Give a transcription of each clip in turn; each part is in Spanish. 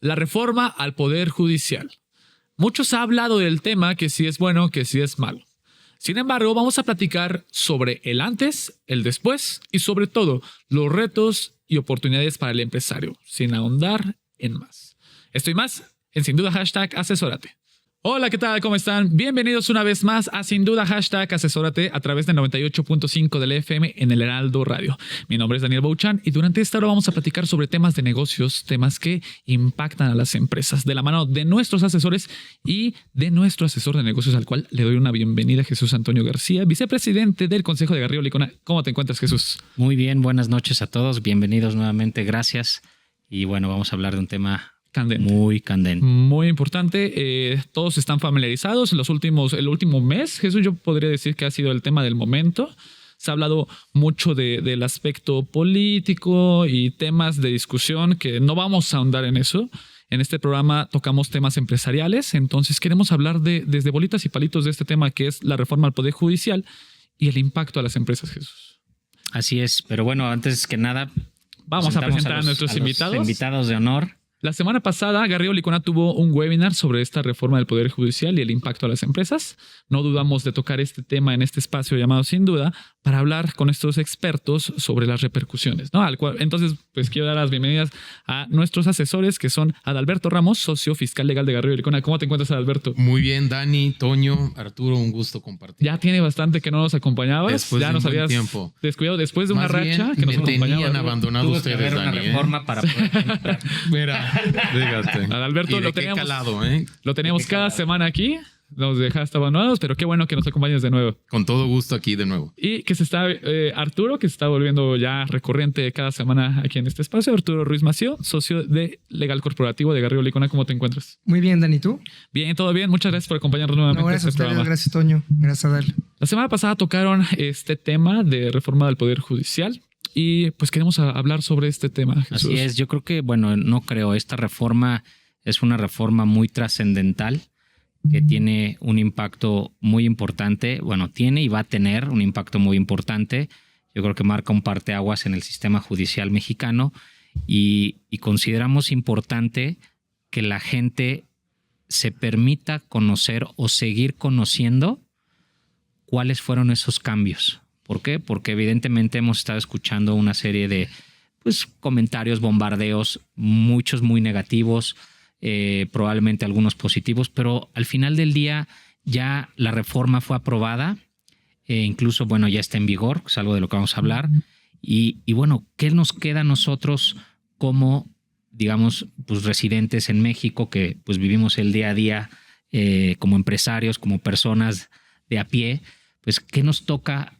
La reforma al Poder Judicial. Muchos han hablado del tema, que si es bueno, que si es malo. Sin embargo, vamos a platicar sobre el antes, el después y sobre todo los retos y oportunidades para el empresario, sin ahondar en más. Esto y más en Sin Duda #Asesórate. Hola, ¿qué tal? ¿Cómo están? Bienvenidos una vez más a Sin Duda #Asesórate a través del 98.5 del FM en el Heraldo Radio. Mi nombre es Daniel Bouchan y durante esta hora vamos a platicar sobre temas de negocios, temas que impactan a las empresas, de la mano de nuestros asesores y de nuestro asesor de negocios, al cual le doy una bienvenida, Jesús Antonio García, vicepresidente del Consejo de Garrido Licona. ¿Cómo te encuentras, Jesús? Muy bien, buenas noches a todos, bienvenidos nuevamente, gracias. Y bueno, vamos a hablar de un tema candente. Muy candente. Muy importante. Todos están familiarizados. El último mes, Jesús, yo podría decir que ha sido el tema del momento. Se ha hablado mucho del aspecto político y temas de discusión que no vamos a ahondar en eso. En este programa tocamos temas empresariales, entonces queremos hablar desde bolitas y palitos de este tema que es la reforma al Poder Judicial y el impacto a las empresas, Jesús. Así es, pero bueno, antes que nada, vamos a presentar a nuestros invitados. Invitados de honor. La semana pasada, Garrido Licona tuvo un webinar sobre esta reforma del Poder Judicial y el impacto a las empresas. No dudamos de tocar este tema en este espacio llamado Sin Duda para hablar con estos expertos sobre las repercusiones, ¿no? Entonces, pues quiero dar las bienvenidas a nuestros asesores, que son Adalberto Ramos, socio fiscal legal de Garrido Licona. ¿Cómo te encuentras, Adalberto? Muy bien, Dani, Toño, Arturo, un gusto compartir. Ya tiene bastante que no nos acompañabas. Después ya de nos un buen habías tiempo descuidado después de Más una racha bien, que nos me acompañaba. tenían abandonado Tuvo ustedes, que haber Dani. una reforma para poder entrar. Mira, fíjate. Adalberto, ¿Y de qué calado, eh? Lo teníamos cada semana aquí. Nos dejaste abandonados, pero qué bueno que nos acompañes de nuevo. Con todo gusto aquí de nuevo. Y que se está Arturo, que se está volviendo ya recurrente cada semana aquí en este espacio. Arturo Ruiz Mació, socio de Legal Corporativo de Garrido Licona. ¿Cómo te encuentras? Muy bien, Dani, ¿tú? Bien, todo bien. Muchas gracias por acompañarnos nuevamente Gracias en a este ustedes, programa. gracias, Toño. Gracias, Adal. La semana pasada tocaron este tema de reforma del Poder Judicial y pues queremos hablar sobre este tema, Jesús. Así es, yo creo que, esta reforma es una reforma muy trascendental que tiene un impacto muy importante. Bueno, tiene y va a tener un impacto muy importante. Yo creo que marca un parteaguas en el sistema judicial mexicano y consideramos importante que la gente se permita conocer o seguir conociendo cuáles fueron esos cambios. ¿Por qué? Porque evidentemente hemos estado escuchando una serie de comentarios, bombardeos, muchos muy negativos, probablemente algunos positivos, pero al final del día ya la reforma fue aprobada, incluso ya está en vigor, que es algo de lo que vamos a hablar. Y ¿qué nos queda a nosotros como, digamos, residentes en México que vivimos el día a día como empresarios, como personas de a pie? Pues, ¿qué nos toca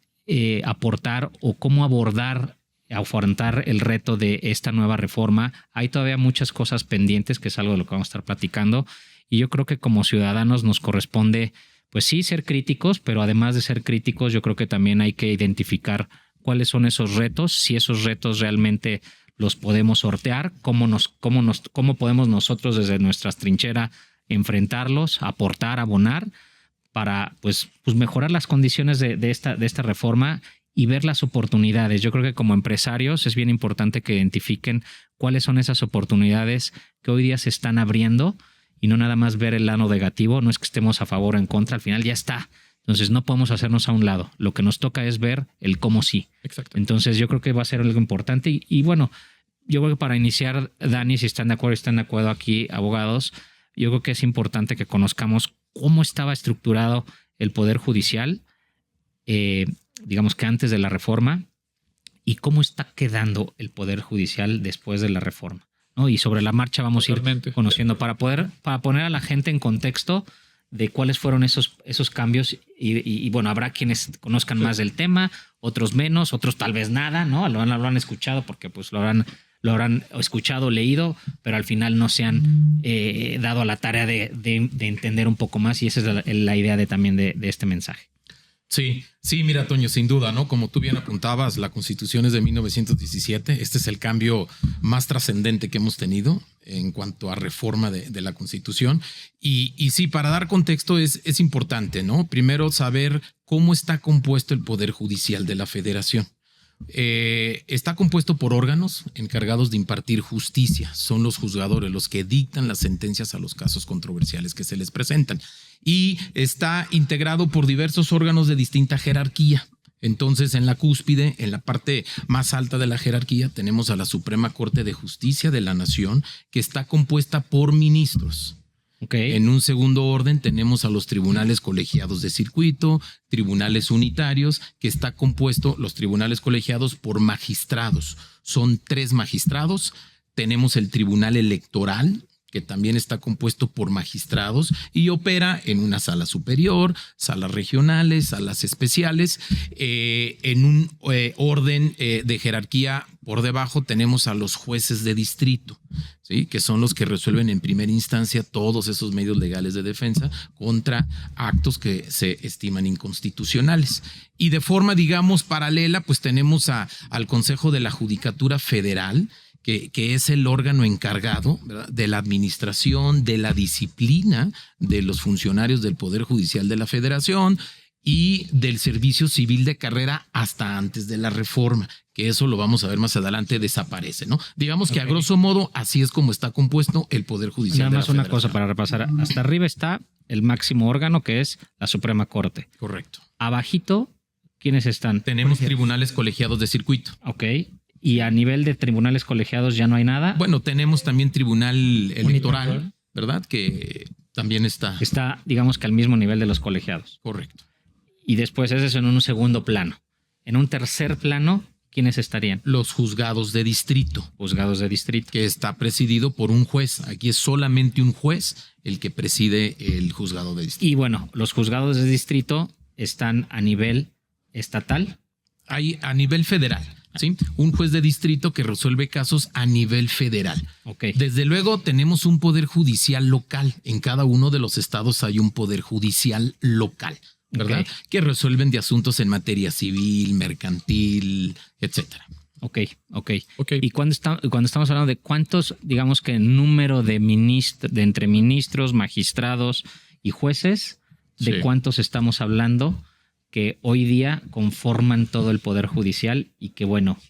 aportar o cómo afrontar el reto de esta nueva reforma? Hay todavía muchas cosas pendientes, que es algo de lo que vamos a estar platicando, y yo creo que como ciudadanos nos corresponde, pues sí, ser críticos, pero además de ser críticos, yo creo que también hay que identificar cuáles son esos retos, si esos retos realmente los podemos sortear, cómo podemos nosotros desde nuestra trinchera enfrentarlos, aportar, abonar para mejorar las condiciones de esta reforma y ver las oportunidades. Yo creo que como empresarios es bien importante que identifiquen cuáles son esas oportunidades que hoy día se están abriendo y no nada más ver el lado negativo. No es que estemos a favor o en contra, al final ya está. Entonces no podemos hacernos a un lado. Lo que nos toca es ver el cómo sí. Exacto. Entonces yo creo que va a ser algo importante. Y yo creo que para iniciar, Dani, si están de acuerdo aquí, abogados, yo creo que es importante que conozcamos cómo estaba estructurado el Poder Judicial, digamos que antes de la reforma, y cómo está quedando el Poder Judicial después de la reforma, ¿no? Y sobre la marcha vamos a ir conociendo para poner a la gente en contexto de cuáles fueron esos cambios y habrá quienes conozcan más del tema, otros menos, otros tal vez nada, ¿no? Lo han escuchado porque lo habrán escuchado, leído, pero al final no se han dado a la tarea de entender un poco más, y esa es la idea también de este mensaje. Sí, mira, Toño, sin duda, ¿no? Como tú bien apuntabas, la Constitución es de 1917. Este es el cambio más trascendente que hemos tenido en cuanto a reforma de la Constitución. Y sí, para dar contexto es importante, ¿no? Primero, saber cómo está compuesto el Poder Judicial de la Federación. Está compuesto por órganos encargados de impartir justicia. Son los juzgadores los que dictan las sentencias a los casos controversiales que se les presentan. Y está integrado por diversos órganos de distinta jerarquía. Entonces, en la cúspide, en la parte más alta de la jerarquía, tenemos a la Suprema Corte de Justicia de la Nación, que está compuesta por ministros. Okay. En un segundo orden tenemos a los tribunales colegiados de circuito, tribunales unitarios, que está compuesto los tribunales colegiados por magistrados. Son 3 magistrados. Tenemos el tribunal electoral, que también está compuesto por magistrados y opera en una sala superior, salas regionales, salas especiales. En un orden de jerarquía por debajo tenemos a los jueces de distrito, ¿sí? Que son los que resuelven en primera instancia todos esos medios legales de defensa contra actos que se estiman inconstitucionales. Y de forma, digamos, paralela, pues tenemos al Consejo de la Judicatura Federal, que es el órgano encargado, ¿verdad?, de la administración, de la disciplina de los funcionarios del Poder Judicial de la Federación y del servicio civil de carrera hasta antes de la reforma, que eso lo vamos a ver más adelante, desaparece, ¿no? Digamos que a grosso modo así es como está compuesto el Poder Judicial. Nada más de la una cosa para repasar. Hasta arriba está el máximo órgano, que es la Suprema Corte. Correcto. Abajito, ¿quiénes están? Tenemos tribunales colegiados de circuito. Ok. Y a nivel de tribunales colegiados ya no hay nada. Bueno, tenemos también tribunal electoral, ¿verdad? Que también está. Está, digamos que al mismo nivel de los colegiados. Correcto. Y después ese es en un segundo plano. En un tercer plano, ¿quiénes estarían? Los juzgados de distrito. Juzgados de distrito. Que está presidido por un juez. Aquí es solamente un juez el que preside el juzgado de distrito. Y bueno, los juzgados de distrito están a nivel estatal. Hay a nivel federal. ¿Sí? Un juez de distrito que resuelve casos a nivel federal. Okay. Desde luego tenemos un poder judicial local. En cada uno de los estados hay un poder judicial local, ¿verdad? Okay. Que resuelven de asuntos en materia civil, mercantil, etcétera. Ok. Ok. Y cuando estamos hablando de cuántos, digamos que número de entre ministros, magistrados y jueces, ¿de Sí. cuántos estamos hablando que hoy día conforman todo el Poder Judicial y que, bueno,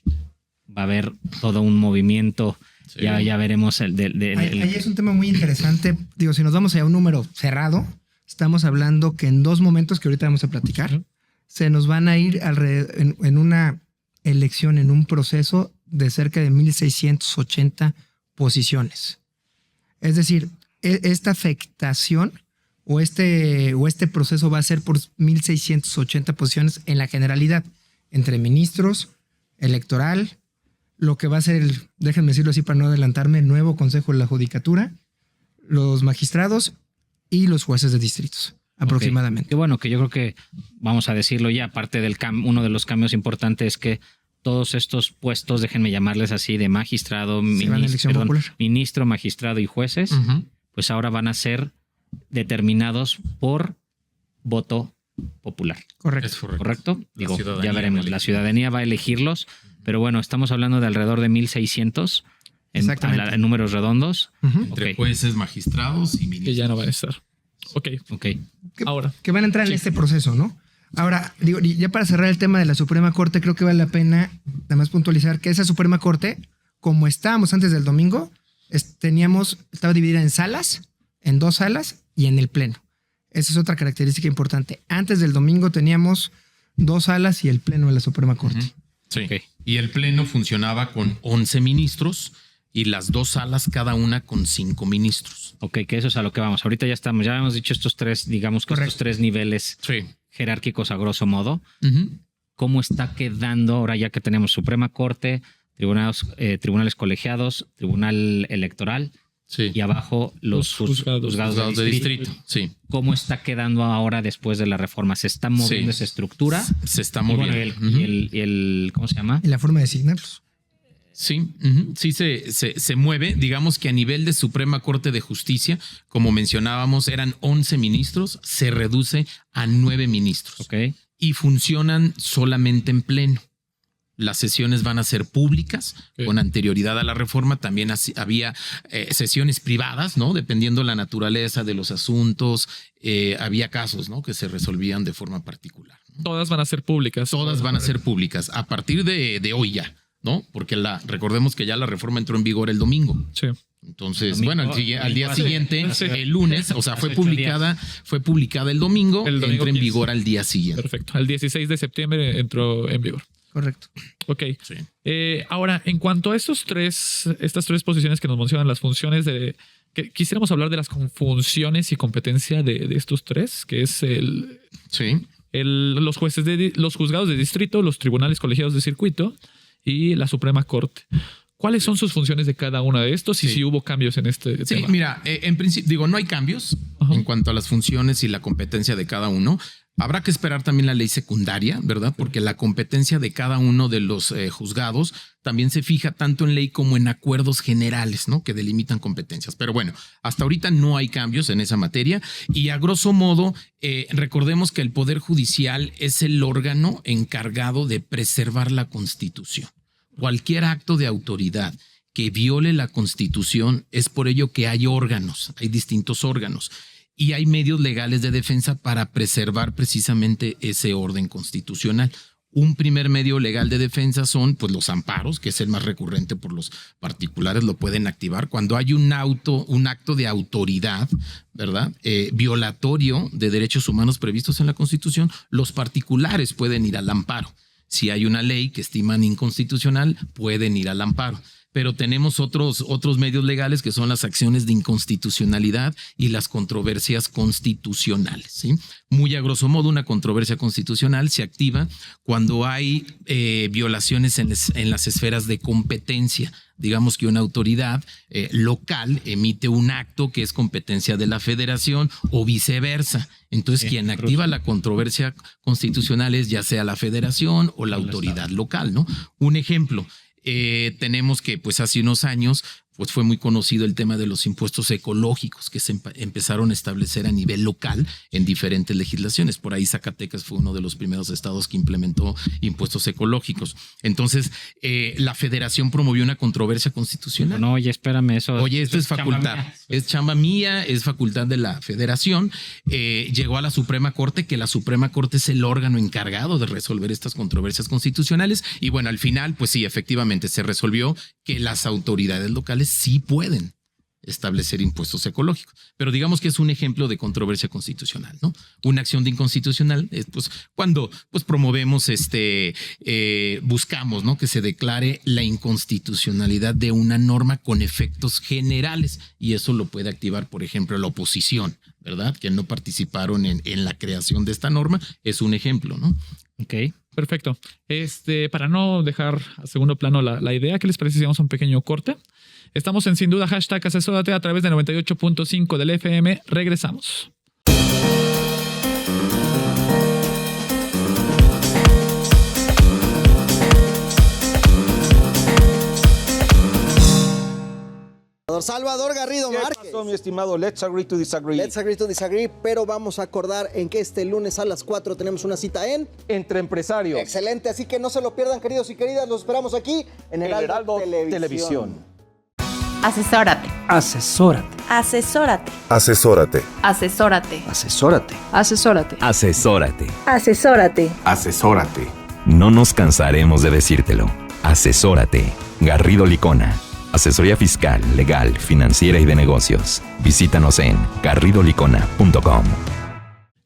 va a haber todo un movimiento? Sí. Ya veremos el Ahí es un tema muy interesante. Digo, si nos vamos a un número cerrado, estamos hablando que en 2 momentos que ahorita vamos a platicar, se nos van a ir en una elección, en un proceso de cerca de 1,680 posiciones. Es decir, esta afectación o este proceso va a ser por 1,680 posiciones en la generalidad, entre ministros, electoral, lo que va a ser déjenme decirlo así para no adelantarme, el nuevo Consejo de la Judicatura, los magistrados y los jueces de distritos, aproximadamente. Qué bueno, que yo creo que, vamos a decirlo ya, aparte del uno de los cambios importantes es que todos estos puestos, déjenme llamarles así, de magistrado, ministro, magistrado y jueces, pues ahora van a ser determinados por voto popular. Correcto. ¿Correcto? Digo, ya veremos. La ciudadanía va a elegirlos, pero bueno, estamos hablando de alrededor de 1,600 en números redondos. Entre jueces, magistrados y ministros. Que ya no van a estar. Ok. Ahora. Que van a entrar en este proceso, ¿no? Ahora, digo, ya para cerrar el tema de la Suprema Corte, creo que vale la pena nada más puntualizar que esa Suprema Corte, como estábamos antes del domingo, estaba dividida en salas, en 2 salas y en el pleno. Esa es otra característica importante. Antes del domingo teníamos 2 salas y el pleno de la Suprema Corte. Sí. Y el pleno funcionaba con 11 ministros y las 2 salas cada una con 5 ministros. Ok, que eso es a lo que vamos. Ahorita ya hemos dicho estos 3, digamos que estos 3 niveles jerárquicos a grosso modo. ¿Cómo está quedando ahora ya que tenemos Suprema Corte, tribunales colegiados, tribunal electoral? Sí. Y abajo los juzgados de distrito. Sí. ¿Cómo está quedando ahora después de la reforma? ¿Se está moviendo esa estructura? Se está moviendo. Y ¿cómo se llama? Y la forma de designarlos. Sí, sí se mueve. Digamos que a nivel de Suprema Corte de Justicia, como mencionábamos, eran 11 ministros, se reduce a 9 ministros. Okay. Y funcionan solamente en pleno. Las sesiones van a ser públicas. Con anterioridad a la reforma también había sesiones privadas, ¿no? Dependiendo la naturaleza de los asuntos, había casos, ¿no?, que se resolvían de forma particular. Todas van a ser públicas. Todas van a ser públicas a partir de hoy ya, ¿no? Porque recordemos que ya la reforma entró en vigor el domingo. Sí. Entonces, Domingo, bueno, al día siguiente, sí. el lunes, o sea, fue publicada el domingo, El domingo entra en 15. vigor al día siguiente. Perfecto. El 16 de septiembre entró en vigor. Correcto. Ok. Sí. Ahora, en cuanto a estas tres posiciones que nos mencionan, las funciones que quisiéramos hablar de las funciones y competencia de estos tres, que es Sí. los juzgados de distrito, los tribunales colegiados de circuito y la Suprema Corte. ¿Cuáles son sus funciones de cada una de estos y Sí. si hubo cambios en este Sí, tema? mira, en principio, no hay cambios Ajá. en cuanto a las funciones y la competencia de cada uno. Habrá que esperar también la ley secundaria, ¿verdad? Porque la competencia de cada uno de los juzgados también se fija tanto en ley como en acuerdos generales, ¿no? Que delimitan competencias. Pero bueno, hasta ahorita no hay cambios en esa materia y a grosso modo, recordemos que el Poder Judicial es el órgano encargado de preservar la Constitución. Cualquier acto de autoridad que viole la Constitución es por ello que hay órganos, hay distintos órganos y hay medios legales de defensa para preservar precisamente ese orden constitucional. Un primer medio legal de defensa son pues los amparos, que es el más recurrente por los particulares, lo pueden activar cuando hay un acto de autoridad, ¿verdad? Violatorio de derechos humanos previstos en la Constitución, los particulares pueden ir al amparo. Si hay una ley que estiman inconstitucional, pueden ir al amparo. Pero tenemos otros medios legales que son las acciones de inconstitucionalidad y las controversias constitucionales, ¿sí? Muy a grosso modo, una controversia constitucional se activa cuando hay violaciones en las esferas de competencia. Digamos que una autoridad local emite un acto que es competencia de la federación o viceversa. Entonces, quien activa la controversia constitucional es ya sea la federación o la autoridad local, ¿no? Un ejemplo. Tenemos que pues hace unos años pues fue muy conocido el tema de los impuestos ecológicos que se empezaron a establecer a nivel local en diferentes legislaciones. Por ahí Zacatecas fue uno de los primeros estados que implementó impuestos ecológicos. Entonces, la federación promovió una controversia constitucional. No, oye, espérame, eso. Oye, esto es facultad. Es chamba mía, es facultad de la federación. Llegó a la Suprema Corte, que la Suprema Corte es el órgano encargado de resolver estas controversias constitucionales. Y bueno, al final, pues sí, efectivamente se resolvió que las autoridades locales sí pueden establecer impuestos ecológicos. Pero digamos que es un ejemplo de controversia constitucional, ¿no? Una acción de inconstitucional es pues cuando pues promovemos buscamos, ¿no? Que se declare la inconstitucionalidad de una norma con efectos generales y eso lo puede activar, por ejemplo, la oposición, ¿verdad? Que no participaron en la creación de esta norma, es un ejemplo, ¿no? Ok. Perfecto. Para no dejar a segundo plano la idea, ¿qué les parece si hacemos un pequeño corte? Estamos en Sin Duda, #asesórate a través de 98.5 del FM. Regresamos. Salvador Garrido ¿Qué Márquez. pasó, mi estimado? Let's agree to disagree. Let's agree to disagree, pero vamos a acordar en que este lunes a las 4 tenemos una cita en... Entre empresarios. Excelente, así que no se lo pierdan, queridos y queridas. Los esperamos aquí en El Heraldo Televisión. Asesórate. Asesórate. Asesórate. Asesórate. Asesórate. Asesórate. Asesórate. Asesórate. Asesórate. Asesórate. No nos cansaremos de decírtelo. Asesórate. Garrido Licona. Asesoría fiscal, legal, financiera y de negocios. Visítanos en garridolicona.com.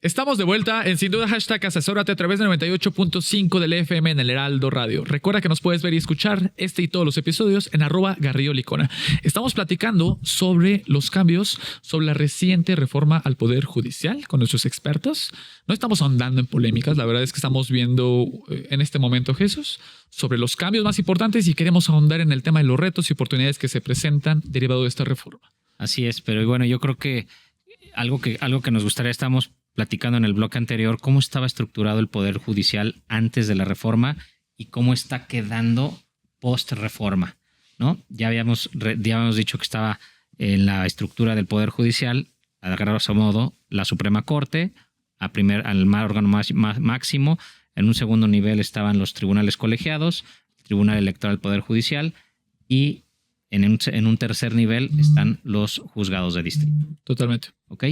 Estamos de vuelta en Sin Duda, #asesórate a través de 98.5 del FM en el Heraldo Radio. Recuerda que nos puedes ver y escuchar este y todos los episodios en @garridolicona. Estamos platicando sobre los cambios, sobre la reciente reforma al Poder Judicial con nuestros expertos. No estamos ahondando en polémicas, la verdad es que estamos viendo en este momento, Jesús, sobre los cambios más importantes y queremos ahondar en el tema de los retos y oportunidades que se presentan derivado de esta reforma. Así es, pero bueno, yo creo que algo que nos gustaría, estamos platicando en el bloque anterior, cómo estaba estructurado el Poder Judicial antes de la reforma y cómo está quedando post-reforma, ¿no? Ya habíamos dicho que estaba en la estructura del Poder Judicial, a grosso modo, la Suprema Corte, al órgano máximo. En un segundo nivel estaban los tribunales colegiados, el Tribunal Electoral del Poder Judicial y en un tercer nivel están los juzgados de distrito. Totalmente. ¿Ok?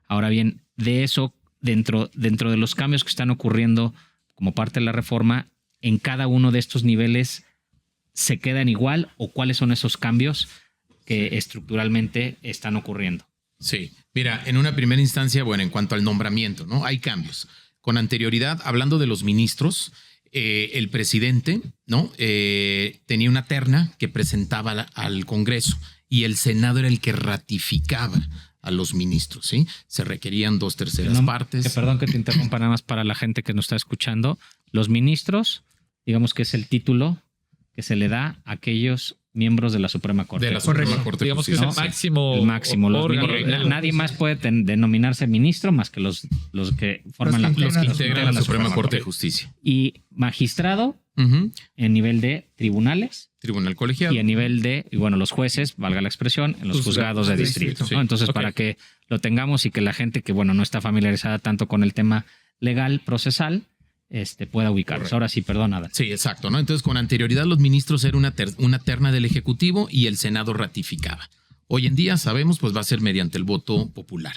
Ahora bien, de eso, dentro de los cambios que están ocurriendo como parte de la reforma, en cada uno de estos niveles se quedan igual o cuáles son esos cambios que estructuralmente están ocurriendo. Sí, mira, en una primera instancia, bueno, en cuanto al nombramiento, ¿no? Hay cambios. Con anterioridad, hablando de los ministros, el presidente, ¿no? Tenía una terna que presentaba al Congreso y el Senado era el que ratificaba a los ministros, ¿sí? Se requerían 2/3 partes. Perdón que te interrumpa, nada más para la gente que nos está escuchando. Los ministros, digamos que es el título que se le da a aquellos miembros de la Suprema Corte. De la Suprema Corte. Digamos que es el Justicia. máximo. El máximo. Nadie más puede denominarse ministro más que los que forman Los que Los que integran integran la Suprema Corte de Justicia. Y magistrado Ujú. en nivel de tribunales Tribunal colegiado. y a nivel de, y bueno, los jueces, valga la expresión, en los juzgados de distrito. sí. ¿no? Entonces, Ok. para que lo tengamos y que la gente que, bueno, no está familiarizada tanto con el tema legal, procesal, pueda ubicarlos. Correcto. Ahora sí, perdón, Adal. Sí, exacto, ¿no? Entonces, con anterioridad, los ministros eran una terna del Ejecutivo y el Senado ratificaba. Hoy en día, sabemos, pues va a ser mediante el voto popular.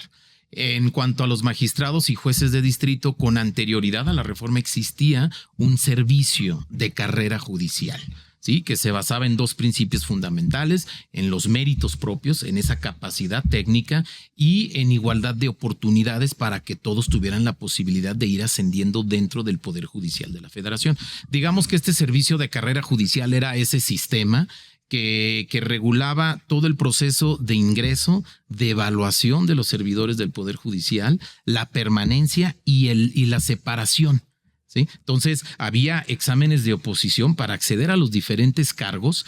En cuanto a los magistrados y jueces de distrito, con anterioridad a la reforma existía un servicio de carrera judicial, ¿sí? Que se basaba en 2 principios fundamentales, en los méritos propios, en esa capacidad técnica y en igualdad de oportunidades para que todos tuvieran la posibilidad de ir ascendiendo dentro del Poder Judicial de la Federación. Digamos que este servicio de carrera judicial era ese sistema que regulaba todo el proceso de ingreso, de evaluación de los servidores del Poder Judicial, la permanencia y la separación. ¿Sí? Entonces, había exámenes de oposición para acceder a los diferentes cargos,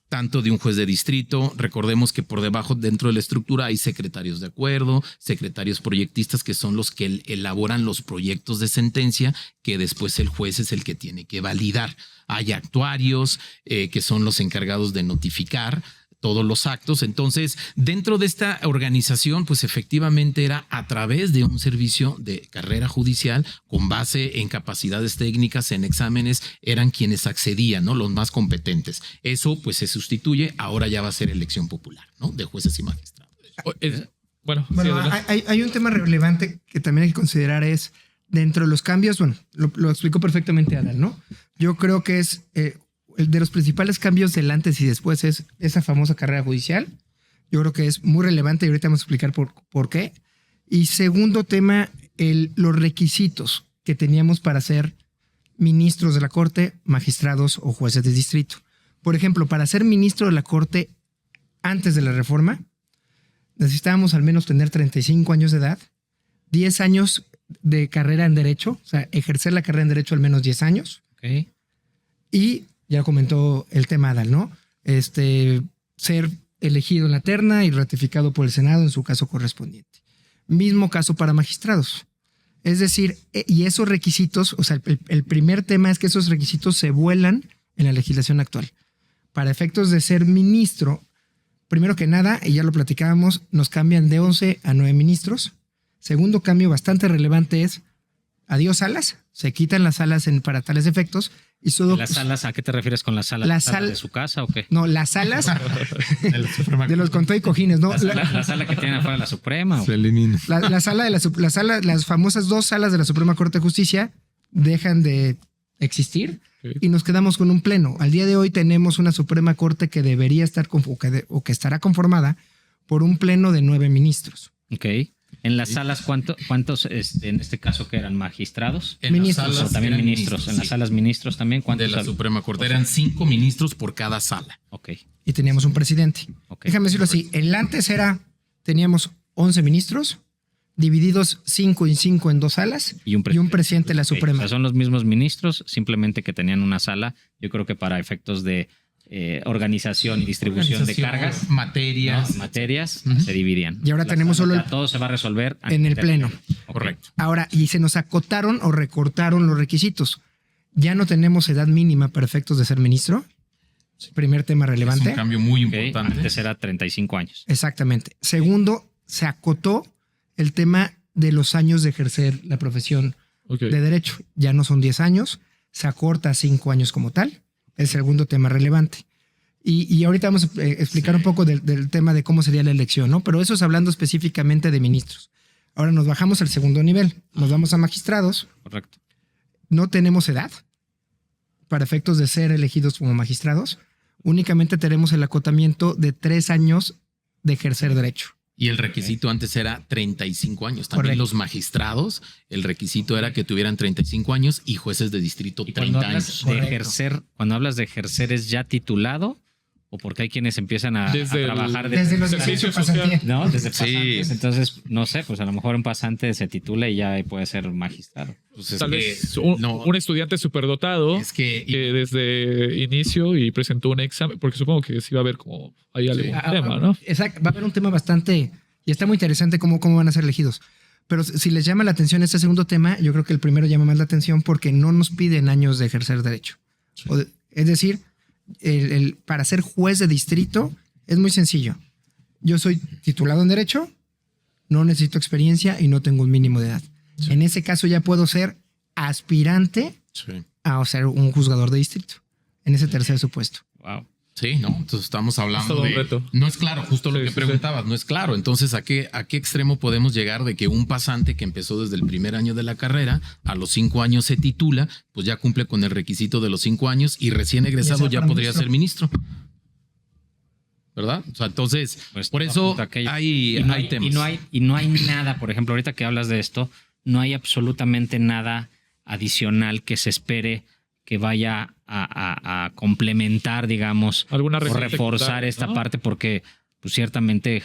tanto de un juez de distrito. Recordemos que por debajo, dentro de la estructura, hay secretarios de acuerdo, secretarios proyectistas, que son los que elaboran los proyectos de sentencia, que después el juez es el que tiene que validar. Hay actuarios, que son los encargados de notificar todos los actos. Entonces, dentro de esta organización, pues efectivamente era a través de un servicio de carrera judicial con base en capacidades técnicas, en exámenes, eran quienes accedían, ¿no? Los más competentes. Eso pues se sustituye, ahora ya va a ser elección popular, ¿no? De jueces y magistrados. Bueno, sí, Bueno, adelante. hay un tema relevante que también hay que considerar es, dentro de los cambios, bueno, lo explicó perfectamente Adal, ¿no? Yo creo que es el de los principales cambios del antes y después es esa famosa carrera judicial. Yo creo que es muy relevante y ahorita vamos a explicar por qué. Y segundo tema, los requisitos que teníamos para ser ministros de la Corte, magistrados o jueces de distrito. Por ejemplo, para ser ministro de la Corte antes de la reforma, necesitábamos al menos tener 35 años de edad, 10 años de carrera en Derecho, o sea, ejercer la carrera en Derecho al menos 10 años. Ok. Y ya comentó el tema Adal, ¿no? Ser elegido en la terna y ratificado por el Senado en su caso correspondiente. Mismo caso para magistrados. Es decir, y esos requisitos, o sea, el primer tema es que esos requisitos se vuelan en la legislación actual. Para efectos de ser ministro, primero que nada, y ya lo platicábamos, nos cambian de 11 a 9 ministros. Segundo cambio bastante relevante es adiós salas, se quitan las salas para tales efectos. Y solo, ¿Las salas? ¿A qué te refieres con las salas? La ¿Las salas sal- de su casa o qué? No, las salas de los control y cojines, ¿no? La sala que tienen afuera de la Suprema. ¿o? Se elimina. La sala de las famosas 2 salas de la Suprema Corte de Justicia dejan de existir y nos quedamos con un pleno. Al día de hoy tenemos una Suprema Corte que debería estar o que estará conformada por un pleno de 9 ministros. Ok. En las salas, ¿cuántos en este caso que eran magistrados? En las Ministros. salas O también eran ministros. En las sí, salas ministros también. ¿Cuántos? de la Suprema Corte. Eran 5 ministros por cada sala. Ok. Y teníamos un presidente. Ok. Déjame decirlo así, el antes teníamos 11 ministros, divididos 5 y 5 en 2 salas Y un presidente de la Ok. Suprema. O sea, son los mismos ministros, simplemente que tenían una sala. Yo creo que para efectos de organización y distribución de cargas, materias. ¿no? Materias, se dividían. Y ahora tenemos solo todo se va a resolver en el pleno. Ok. Correcto. Ahora, y se nos acotaron o recortaron los requisitos. Ya no tenemos edad mínima para efectos de ser ministro. Primer tema Es relevante. un cambio muy Ok. importante. Antes era 35 años. Exactamente. Segundo, se acotó el tema de los años de ejercer la profesión Ok. de derecho. Ya no son 10 años, se acorta a 5 años como tal. El segundo tema relevante. Y ahorita vamos a explicar un poco del tema de cómo sería la elección, ¿no? Pero eso es hablando específicamente de ministros. Ahora nos bajamos al segundo nivel, nos vamos a magistrados. Correcto. no tenemos edad para efectos de ser elegidos como magistrados. Únicamente tenemos el acotamiento de 3 años de ejercer derecho. Y el requisito antes era 35 años. También Correcto. los magistrados, el requisito era que tuvieran 35 años y jueces de distrito Y 30 cuando hablas años. de Correcto. ejercer, cuando hablas de ejercer, ¿es ya titulado? ¿O porque hay quienes empiezan a Desde trabajar Desde los servicio servicios de pasantía. ¿no? Desde Sí. pasantes. Entonces, no sé, pues a lo mejor un pasante se titula y ya puede ser magistrado. Pues es Tal que vez no, un estudiante superdotado es que que desde inicio y presentó un examen, porque supongo que sí va a haber como hay algún Ah, tema, ¿no? Exacto, va a haber un tema bastante, y está muy interesante cómo van a ser elegidos. Pero si les llama la atención este segundo tema, yo creo que el primero llama más la atención porque no nos piden años de ejercer derecho. Es decir, para ser juez de distrito es muy sencillo. Yo soy titulado en derecho, no necesito experiencia y no tengo un mínimo de edad. En ese caso ya puedo ser aspirante sí. a ser un juzgador de distrito, en ese tercer supuesto. Wow. Sí, no, entonces estamos hablando todo un de... reto. No es claro, justo lo Sí, que sí, preguntabas, no es claro. Entonces, ¿a qué extremo podemos llegar de que un pasante que empezó desde el primer año de la carrera, a los 5 años se titula, pues ya cumple con el requisito de los 5 años y recién egresado ya para podría ministro. ser ministro? ¿Verdad? O sea, entonces, Pues, por eso hay temas. Y no hay nada, por ejemplo, ahorita que hablas de esto, no hay absolutamente nada adicional que se espere que vaya a complementar, digamos, Alguna o referencia reforzar secundaria, esta ¿no? parte, porque pues, ciertamente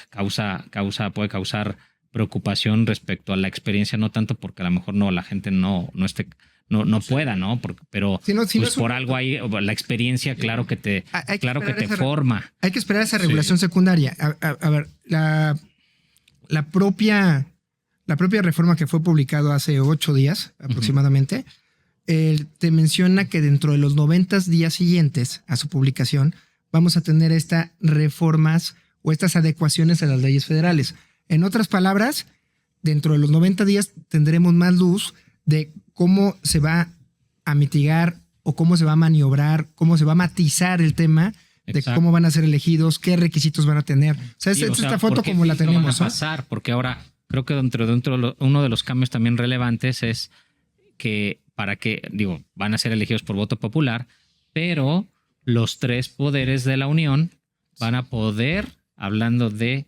puede causar preocupación respecto a la experiencia, no tanto porque a lo mejor la gente no pueda, ¿no? Pero Si no pues, es un- por algo ahí, la experiencia, claro que te Hay que esperar esa forma. Hay que esperar esa regulación secundaria. A ver, la propia reforma que fue publicado hace 8 días aproximadamente, te menciona que dentro de los 90 días siguientes a su publicación vamos a tener estas reformas o estas adecuaciones a las leyes federales. En otras palabras, dentro de los 90 días tendremos más luz de cómo se va a mitigar o cómo se va a maniobrar, cómo se va a matizar el tema de Exacto. cómo van a ser elegidos, qué requisitos van a tener. O sea, Sí, esta foto ¿por qué como la filtro van tenemos, a ¿no? pasar? Porque ahora creo que uno de los cambios también relevantes es que van a ser elegidos por voto popular, pero los 3 poderes de la Unión van a poder, hablando de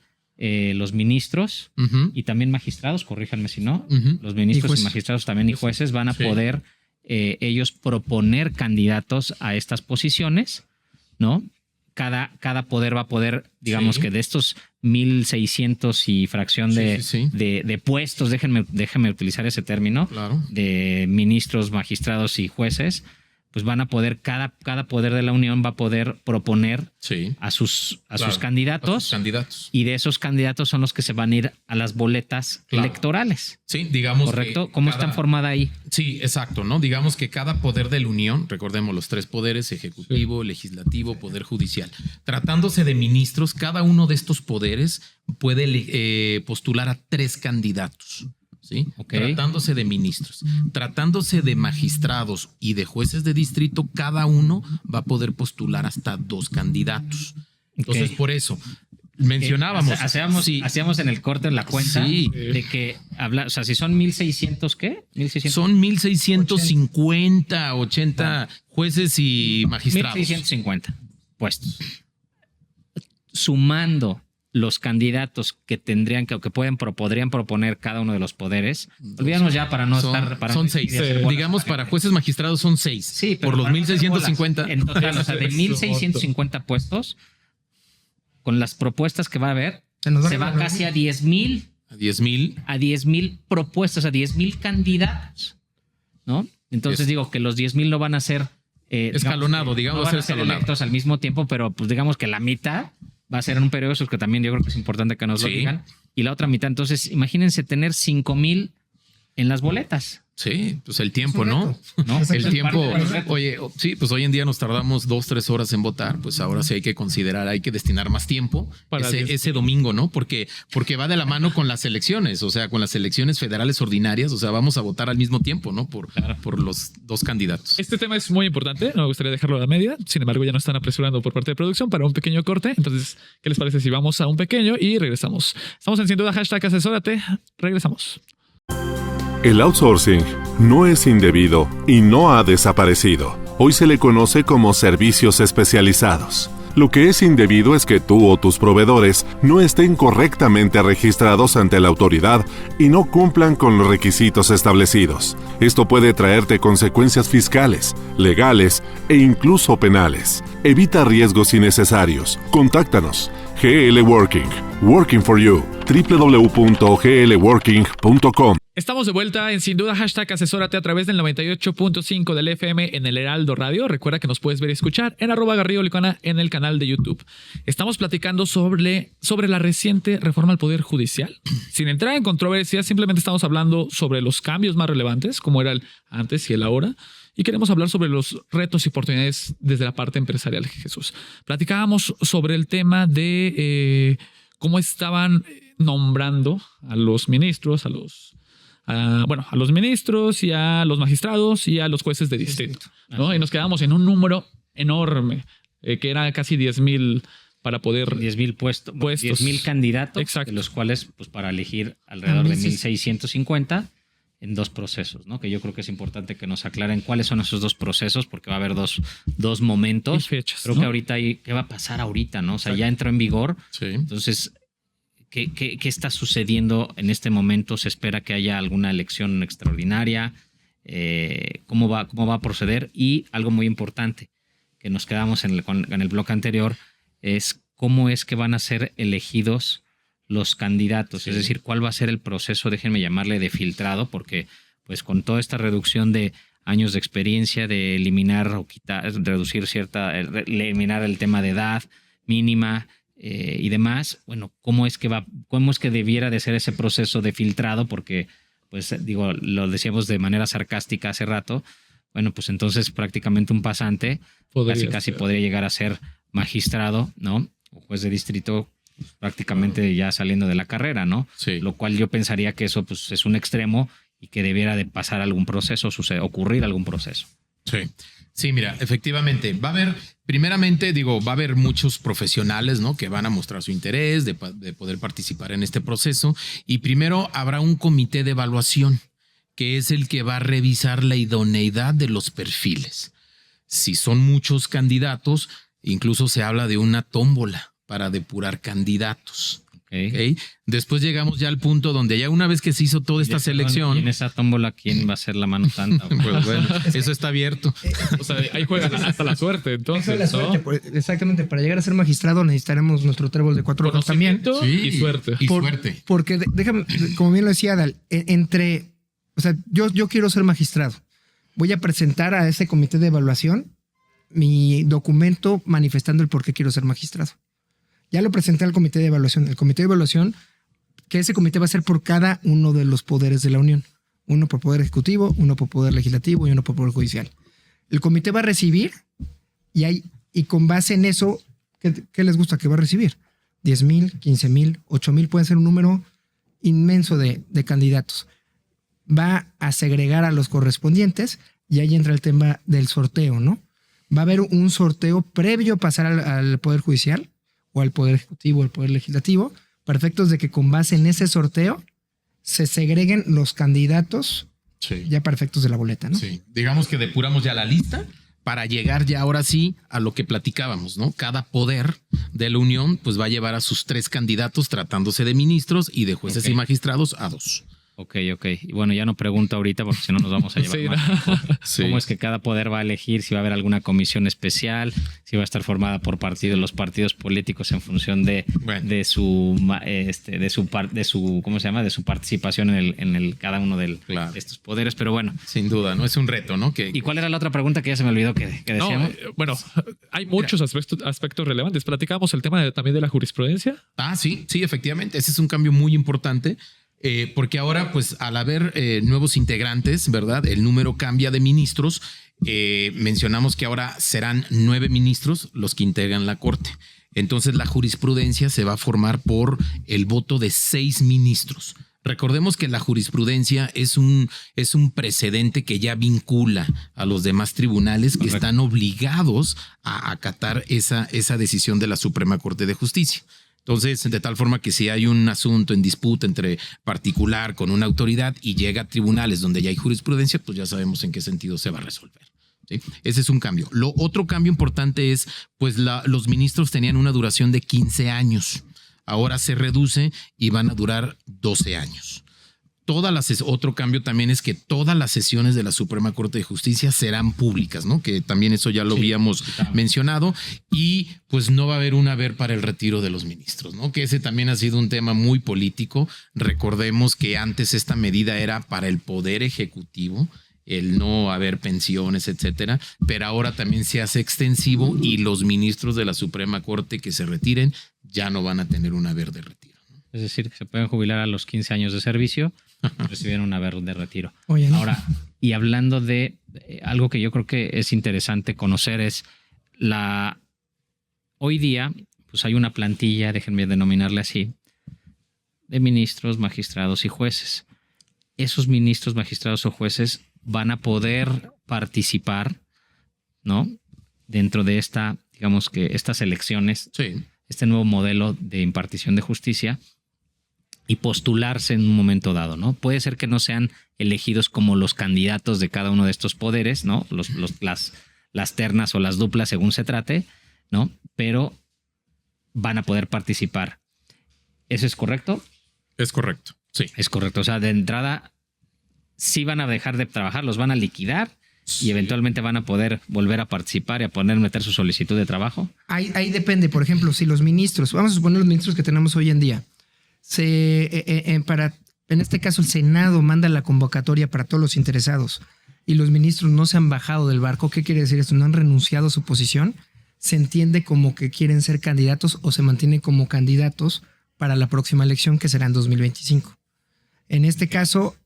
los ministros Ujú, y también magistrados, corríjanme si no, ujú. los ministros Y y, jueces. magistrados también y jueces van a Sí. poder ellos proponer candidatos a estas posiciones, ¿no? Cada poder va a poder, digamos Sí. que de estos 1,600 y fracción Sí, sí, sí. de puestos, déjenme utilizar ese término, Claro. de ministros, magistrados y jueces, pues van a poder, cada poder de la Unión va a poder proponer Sí. a sus Claro, candidatos, a sus candidatos. y de esos candidatos son los que se van a ir a las boletas Claro. electorales. Sí, digamos. ¿Correcto? que ¿Cómo cada- están formadas ahí? Sí, exacto, ¿no? Digamos que cada poder de la Unión, recordemos los 3 poderes, ejecutivo, legislativo, poder judicial, tratándose de ministros, cada uno de estos poderes puede postular a 3 candidatos. ¿Sí? Ok. Tratándose de ministros, tratándose de magistrados y de jueces de distrito, cada uno va a poder postular hasta 2 candidatos. Entonces, Ok. por eso mencionábamos. Sí, Hacíamos en el corte la cuenta Sí. de que o sea, si son 1,600, ¿qué? 1,600. son 1,650, 80 jueces y magistrados. 1,650 puestos. Sumando los candidatos que tendrían que o que podrían proponer cada uno de los poderes. Olvídanos ya para no estar. Para son no 6. hacer bolas. Digamos, para jueces magistrados son 6. Sí, pero por los para no hacer 1,650. bolas. En total, o sea, de 1,650 puestos, con las propuestas que va a haber, Se nos va se a va regalar. casi a 10,000. A 10,000. A 10,000 propuestas, a 10,000 candidatos, ¿no? Entonces Es- digo que los 10,000 no van a ser Escalonado, digamos, no va a van ser a ser escalonado. electos al mismo tiempo, pero pues digamos que la mitad va a ser en un periodo, eso es que también yo creo que es importante que nos lo Sí. digan, y la otra mitad, entonces imagínense tener 5,000 en las boletas, Sí, pues el tiempo, Es un ¿no? reto. ¿no? El Es tiempo, parte del reto. oye, sí, pues hoy en día nos tardamos 2-3 horas en votar, pues ahora sí hay que considerar, hay que destinar más tiempo Para ese domingo, ¿no? Porque va de la mano con las elecciones, o sea, con las elecciones federales ordinarias, o sea, vamos a votar al mismo tiempo, ¿no? Por los 2 candidatos. Este tema es muy importante, no me gustaría dejarlo a la media, sin embargo ya nos están apresurando por parte de producción para un pequeño corte, entonces, ¿qué les parece si vamos a un pequeño y regresamos? Estamos en Sin Duda, hashtag asesórate, regresamos. El outsourcing no es indebido y no ha desaparecido. Hoy se le conoce como servicios especializados. Lo que es indebido es que tú o tus proveedores no estén correctamente registrados ante la autoridad y no cumplan con los requisitos establecidos. Esto puede traerte consecuencias fiscales, legales e incluso penales. Evita riesgos innecesarios. Contáctanos. GL Working. Working for you. www.glworking.com. Estamos de vuelta en Sin Duda, #asesórate a través del 98.5 del FM en el Heraldo Radio. Recuerda que nos puedes ver y escuchar en @GarridoLicona en el canal de YouTube. Estamos platicando sobre la reciente reforma al Poder Judicial. Sin entrar en controversias, simplemente estamos hablando sobre los cambios más relevantes, como era el antes y el ahora. Y queremos hablar sobre los retos y oportunidades desde la parte empresarial, Jesús. Platicábamos sobre el tema de cómo estaban nombrando a los ministros, a los ministros y a los magistrados y a los jueces de distrito, ¿no? Y nos quedamos en un número enorme, que era casi 10,000 para poder... 10,000 puestos. 10,000 candidatos, exacto, de los cuales, pues para elegir alrededor de 1,650 en 2 procesos, ¿no? Que yo creo que es importante que nos aclaren cuáles son esos 2 procesos, porque va a haber dos momentos. Y fechas, creo, ¿no?, que ahorita ¿qué va a pasar ahorita, no? O sea, ya entró en vigor. Sí. Entonces, ¿Qué está sucediendo en este momento? ¿Se espera que haya alguna elección extraordinaria? ¿Cómo va a proceder? Y algo muy importante que nos quedamos en el bloque anterior es cómo es que van a ser elegidos los candidatos. Sí. Es decir, cuál va a ser el proceso, déjenme llamarle de filtrado, porque pues con toda esta reducción de años de experiencia, de eliminar o eliminar el tema de edad mínima, y demás, bueno, cómo es que debiera de ser ese proceso de filtrado, porque, pues digo, lo decíamos de manera sarcástica hace rato, bueno, pues entonces prácticamente un pasante casi podría llegar a ser magistrado, ¿no? O juez de distrito, prácticamente ya saliendo de la carrera, ¿no? Sí. Lo cual yo pensaría que eso pues es un extremo y que debiera de pasar algún proceso, ocurrir algún proceso. Sí. Sí, mira, efectivamente, va a haber muchos profesionales, ¿no?, que van a mostrar su interés de poder participar en este proceso. Y primero habrá un comité de evaluación, que es el que va a revisar la idoneidad de los perfiles. Si son muchos candidatos, incluso se habla de una tómbola para depurar candidatos. Okay. Después llegamos ya al punto donde ya una vez que se hizo toda esta selección... ¿Y en esa tómbola quién va a ser la mano santa? Pues bueno, eso está abierto. O sea, ahí juegan hasta la suerte, entonces, la suerte, ¿no? Exactamente, para llegar a ser magistrado necesitaremos nuestro trébol de 4 hojas también. Sí, y suerte. Porque déjame, como bien lo decía Adal, yo quiero ser magistrado. Voy a presentar a ese comité de evaluación mi documento manifestando el por qué quiero ser magistrado. Ya lo presenté al comité de evaluación. El comité de evaluación, que ese comité va a ser por cada uno de los poderes de la Unión. Uno por poder ejecutivo, uno por poder legislativo y uno por poder judicial. El comité va a recibir y con base en eso, ¿qué les gusta que va a recibir? 10,000, 15,000, 8,000, pueden ser un número inmenso de candidatos. Va a segregar a los correspondientes y ahí entra el tema del sorteo, ¿no? Va a haber un sorteo previo a pasar al Poder Judicial o al Poder Ejecutivo o al Poder Legislativo, para efectos de que con base en ese sorteo se segreguen los candidatos ya para efectos de la boleta, ¿no? Sí, digamos que depuramos ya la lista para llegar ya ahora sí a lo que platicábamos, ¿no? Cada poder de la Unión pues va a llevar a sus 3 candidatos tratándose de ministros y de jueces y magistrados a 2. Ok. Y bueno, ya no pregunto ahorita porque si no nos vamos a llevar más tiempo. ¿Cómo es que cada poder va a elegir? Si va a haber alguna comisión especial, si va a estar formada por los partidos políticos en función de su ¿cómo se llama? De su participación en el cada uno de estos poderes. Pero bueno, sin duda, no es un reto, ¿no? ¿Y cuál era la otra pregunta que ya se me olvidó que decíamos? Bueno, hay muchos aspectos relevantes. Platicábamos el tema también de la jurisprudencia. Sí, efectivamente. Ese es un cambio muy importante. Porque ahora, pues, al haber nuevos integrantes, ¿verdad? El número cambia de ministros. Mencionamos que ahora serán 9 ministros los que integran la Corte. Entonces, la jurisprudencia se va a formar por el voto de 6 ministros. Recordemos que la jurisprudencia es un precedente que ya vincula a los demás tribunales que están obligados a acatar esa decisión de la Suprema Corte de Justicia. Entonces, de tal forma que si hay un asunto en disputa entre particular con una autoridad y llega a tribunales donde ya hay jurisprudencia, pues ya sabemos en qué sentido se va a resolver. ¿Sí? Ese es un cambio. Lo otro cambio importante es, pues los ministros tenían una duración de 15 años. Ahora se reduce y van a durar 12 años. Otro cambio también es que todas las sesiones de la Suprema Corte de Justicia serán públicas, ¿no? Que también eso ya lo habíamos mencionado. Y pues no va a haber un haber para el retiro de los ministros, ¿no? Que ese también ha sido un tema muy político. Recordemos que antes esta medida era para el Poder Ejecutivo, el no haber pensiones, etcétera, pero ahora también se hace extensivo y los ministros de la Suprema Corte que se retiren ya no van a tener un haber de retiro. Es decir, que se pueden jubilar a los 15 años de servicio, recibieron un haber de retiro. Oye, ¿no? Ahora, y hablando de algo que yo creo que es interesante conocer es hoy día, pues hay una plantilla, déjenme denominarle así, de ministros, magistrados y jueces. Esos ministros, magistrados o jueces van a poder participar, ¿no? Dentro de estas elecciones, Sí. este nuevo modelo de impartición de justicia y postularse en un momento dado, ¿no? Puede ser que no sean elegidos como los candidatos de cada uno de estos poderes, ¿no? Las ternas o las duplas según se trate, ¿no? Pero van a poder participar. ¿Eso es correcto? Es correcto, sí. Es correcto. O sea, de entrada sí van a dejar de trabajar, los van a liquidar y eventualmente van a poder volver a participar y a meter su solicitud de trabajo. Ahí depende, por ejemplo, si los ministros, vamos a suponer los ministros que tenemos hoy en día, en este caso el Senado manda la convocatoria para todos los interesados y los ministros no se han bajado del barco, ¿qué quiere decir esto? No han renunciado a su posición, se entiende como que quieren ser candidatos o se mantienen como candidatos para la próxima elección que será en 2025. En este caso,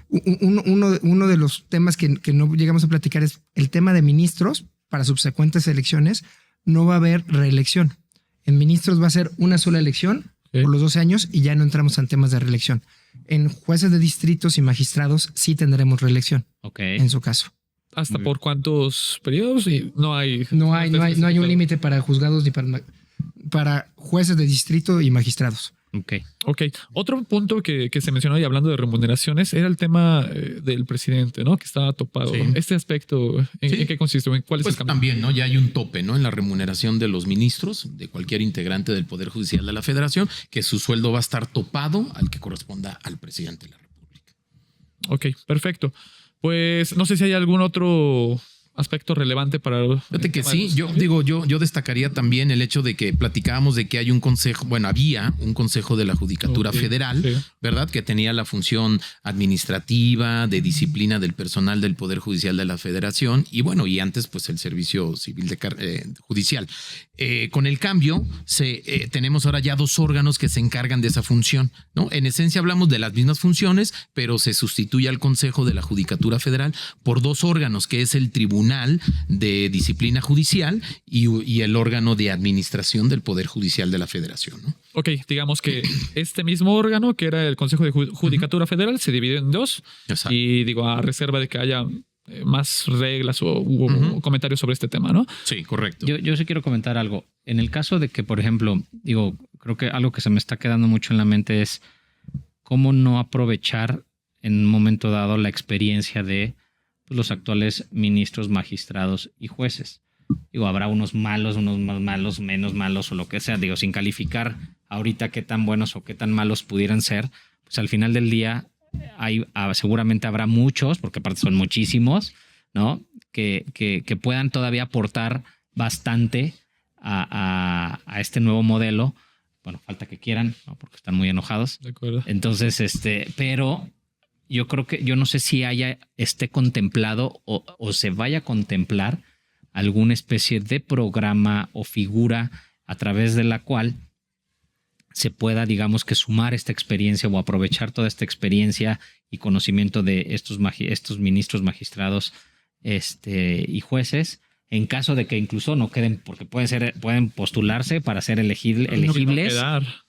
uno de los temas que no llegamos a platicar es el tema de ministros para subsecuentes elecciones. No va a haber reelección. En ministros va a ser una sola elección por los 12 años y ya no entramos en temas de reelección. En jueces de distritos y magistrados sí tendremos reelección. En su caso. ¿Hasta por cuántos periodos? Y no hay un límite para juzgados ni para jueces de distrito y magistrados. Ok. Otro punto que se mencionó y hablando de remuneraciones era el tema del presidente, ¿no? Que estaba topado. Sí. Este aspecto, ¿en qué consiste? ¿Cuál es el cambio? También, ¿no? Ya hay un tope, ¿no? En la remuneración de los ministros, de cualquier integrante del Poder Judicial de la Federación, que su sueldo va a estar topado al que corresponda al presidente de la República. Ok, perfecto. Pues no sé si hay algún otro aspecto relevante para... Fíjate que sí, yo destacaría también el hecho de que platicábamos de que hay un consejo, había un consejo de la Judicatura Federal, sí, ¿verdad? Que tenía la función administrativa, de disciplina del personal del Poder Judicial de la Federación y antes pues el Servicio Civil Judicial. Con el cambio tenemos ahora ya 2 órganos que se encargan de esa función, ¿no? En esencia hablamos de las mismas funciones, pero se sustituye al Consejo de la Judicatura Federal por 2 órganos, que es el Tribunal de Disciplina Judicial y el órgano de administración del Poder Judicial de la Federación, ¿no? Ok, digamos que este mismo órgano, que era el Consejo de Judicatura Federal, se divide en 2. Exacto. Y a reserva de que haya más reglas o comentarios sobre este tema, ¿no? Sí, correcto. Yo sí quiero comentar algo. En el caso de que, por ejemplo, creo que algo que se me está quedando mucho en la mente es cómo no aprovechar en un momento dado la experiencia de los actuales ministros, magistrados y jueces. Habrá unos malos, unos más malos, menos malos o lo que sea. Sin calificar ahorita qué tan buenos o qué tan malos pudieran ser, pues al final del día seguramente habrá muchos, porque aparte son muchísimos, ¿no? Que puedan todavía aportar bastante a este nuevo modelo. Bueno, falta que quieran, ¿no? Porque están muy enojados. De acuerdo. Entonces, pero yo creo que yo no sé si esté contemplado o se vaya a contemplar alguna especie de programa o figura a través de la cual se pueda, digamos, que sumar esta experiencia o aprovechar toda esta experiencia y conocimiento de estos ministros, magistrados y jueces en caso de que incluso no queden, porque pueden postularse para ser elegibles,